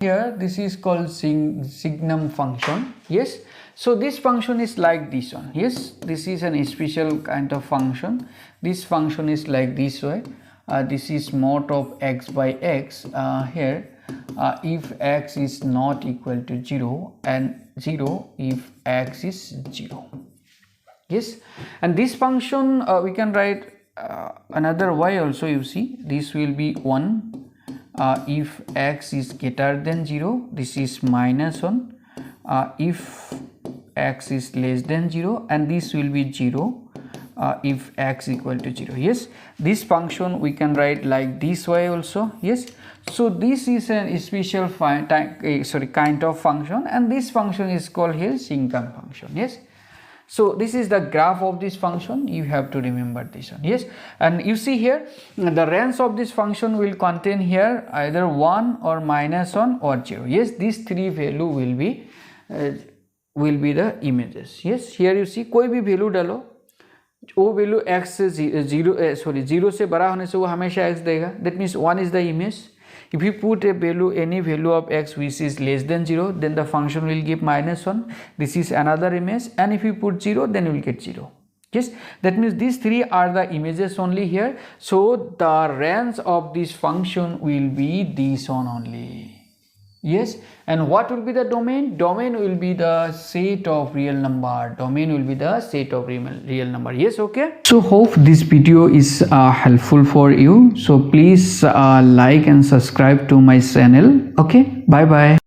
here this is called signum function. Yes, so this function is like this one. Yes, this is an special kind of function. This function is like this way. This is mod of x by x here if x is not equal to 0 and 0 if x is 0. Yes, and this function we can write another way also. You see, this will be 1 if x is greater than 0. This is minus 1 if x is less than 0, and this will be 0 if x equal to 0. Yes, this function we can write like this way also. Yes, so this is a special kind of function, and this function is called here signum function. Yes, so this is the graph of this function. You have to remember this one. Yes, and you see here the range of this function will contain here either 1 or minus 1 or 0. Yes, these three value will be the images. Yes, here you see कोई भी value डालो, वो value x से 0 से बड़ा होने से वो हमेशा x देगा. That means 1 is the image. If you put a value, any value of x which is less than 0, then the function will give minus 1. This is another image, and if you put 0, then you will get 0. Yes, that means these three are the images only here. So the range of this function will be this one only. Yes, and what will be the domain? Domain will be the set of real number. Domain will be the set of real number. Yes, okay. So hope this video is helpful for you. So please like and subscribe to my channel. Okay, bye bye.